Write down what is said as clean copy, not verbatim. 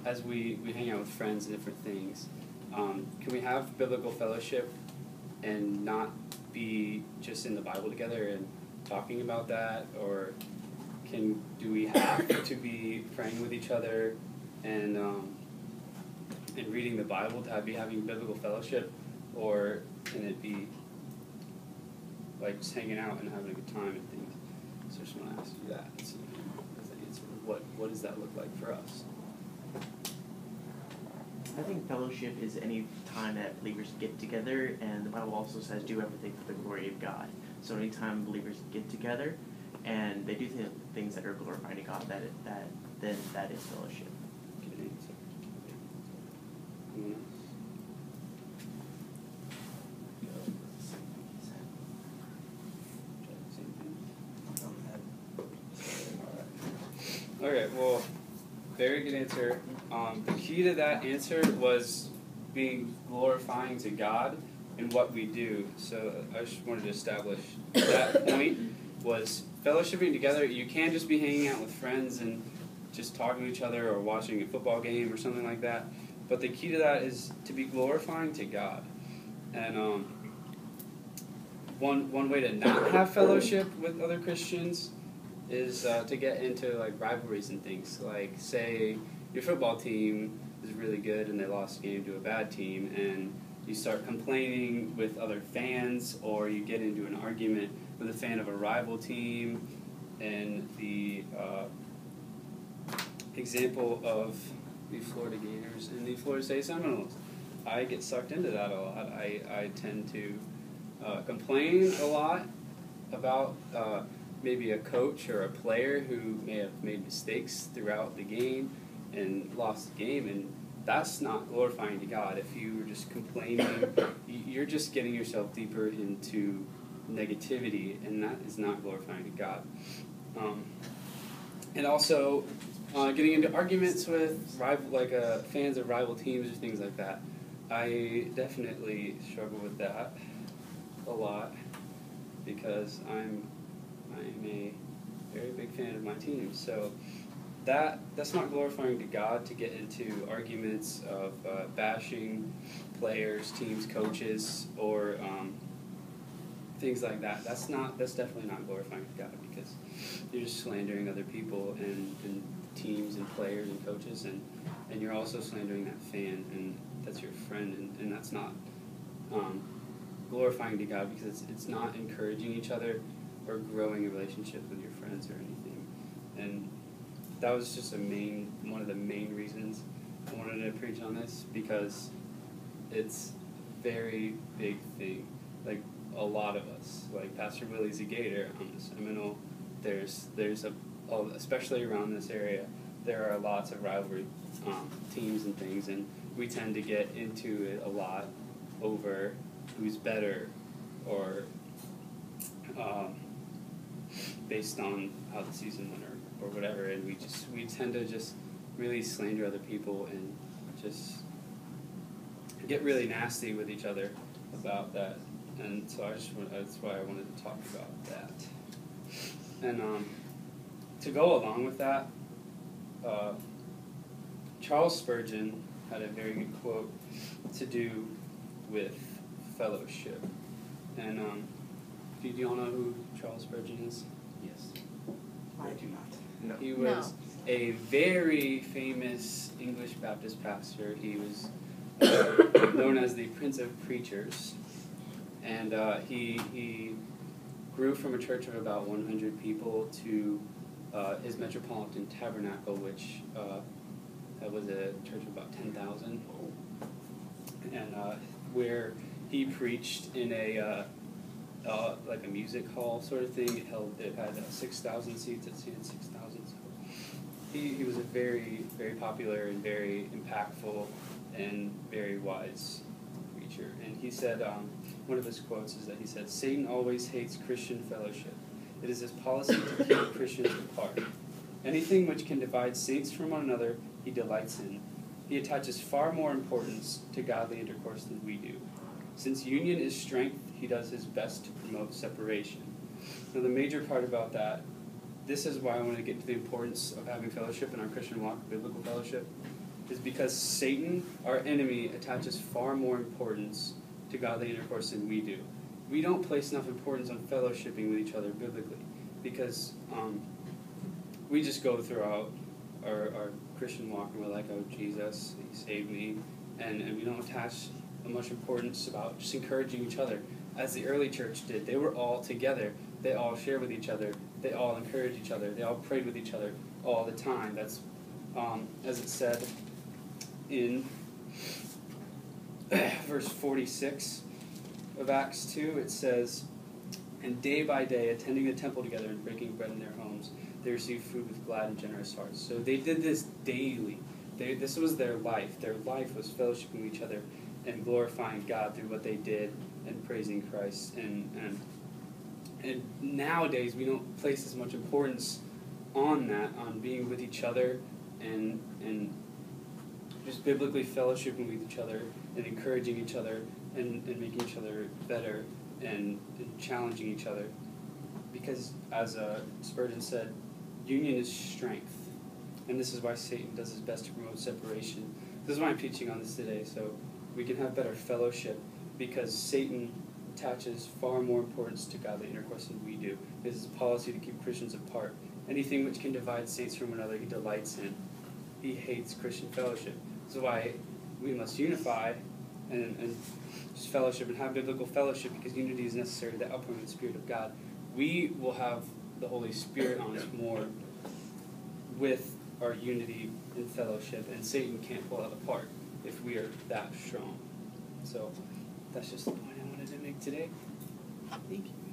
as we hang out with friends and different things, can we have biblical fellowship and not be just in the Bible together and talking about that? Or do we have to be praying with each other and reading the Bible to be having biblical fellowship? Or can it be like just hanging out and having a good time and things? So I just want to ask you that. What does that look like for us? I think fellowship is any time that believers get together, and the Bible also says do everything for the glory of God. So anytime believers get together and they do things that are glorifying to God, then that is fellowship. Okay, well, very good answer. The key to that answer was being glorifying to God in what we do. So I just wanted to establish that point was fellowshipping together. You can't just be hanging out with friends and just talking to each other or watching a football game or something like that. But the key to that is to be glorifying to God. And one way to not have fellowship with other Christians is to get into like rivalries and things. Like, say your football team is really good and they lost a game to a bad team, and you start complaining with other fans, or you get into an argument with a fan of a rival team. And the example of the Florida Gators and the Florida State Seminoles, I get sucked into that a lot. I tend to complain a lot about maybe a coach or a player who may have made mistakes throughout the game and lost the game, and that's not glorifying to God. If you were just complaining, you're just getting yourself deeper into negativity, and that is not glorifying to God. And also, getting into arguments with fans of rival teams or things like that. I definitely struggle with that a lot because I'm a very big fan of my team. So that's not glorifying to God, to get into arguments of bashing players, teams, coaches, or things like that. That's definitely not glorifying to God, because you're just slandering other people and teams and players and coaches, and you're also slandering that fan, and that's your friend, and that's not glorifying to God, because it's not encouraging each other or growing a relationship with your friends or anything. And that was just one of the main reasons I wanted to preach on this, because it's a very big thing. Like, a lot of us, like Pastor Willie's a Gator, I'm a Seminole. There's especially around this area, there are lots of rivalry teams and things, and we tend to get into it a lot over who's better, or based on how the season went or whatever, and we tend to just really slander other people and just get really nasty with each other about that. And so that's why I wanted to talk about that. And to go along with that, Charles Spurgeon had a very good quote to do with fellowship. And do you all know who Charles Spurgeon is? Yes. I do not. No. He was a very famous English Baptist pastor. He was known as the Prince of Preachers. And he grew from a church of about 100 people to his Metropolitan Tabernacle, which that was a church of about 10,000. And where he preached in a like a music hall sort of thing. It had 6,000 seats. It seated 6,000. So he was a very, very popular and very impactful and very wise preacher. And he said, one of his quotes is that he said, "Satan always hates Christian fellowship. It is his policy to keep Christians apart. Anything which can divide saints from one another, he delights in. He attaches far more importance to godly intercourse than we do. Since union is strength, he does his best to promote separation." Now, the major part about that, this is why I want to get to the importance of having fellowship in our Christian walk, biblical fellowship, is because Satan, our enemy, attaches far more importance to godly intercourse than we do. We don't place enough importance on fellowshipping with each other biblically because we just go throughout our Christian walk and we're like, oh, Jesus, he saved me. And we don't attach much importance about just encouraging each other. As the early church did, they were all together. They all shared with each other. They all encouraged each other. They all prayed with each other all the time. That's, as it said in verse 46 of Acts 2, it says, and day by day, attending the temple together and breaking bread in their homes, they received food with glad and generous hearts. So they did this daily. This was their life. Their life was fellowshipping with each other and glorifying God through what they did and praising Christ. And nowadays, we don't place as much importance on that, on being with each other and just biblically fellowshipping with each other and encouraging each other and making each other better and challenging each other. Because, as Spurgeon said, union is strength. And this is why Satan does his best to promote separation. This is why I'm teaching on this today, so we can have better fellowship, because Satan attaches far more importance to godly intercourse than we do. This is a policy to keep Christians apart. Anything which can divide saints from one another, he delights in. He hates Christian fellowship. This is why we must unify and just fellowship and have biblical fellowship, because unity is necessary to the outpouring of the Spirit of God. We will have the Holy Spirit on us more with our unity and fellowship, and Satan can't pull that apart if we are that strong. So that's just the point I wanted to make today. Thank you.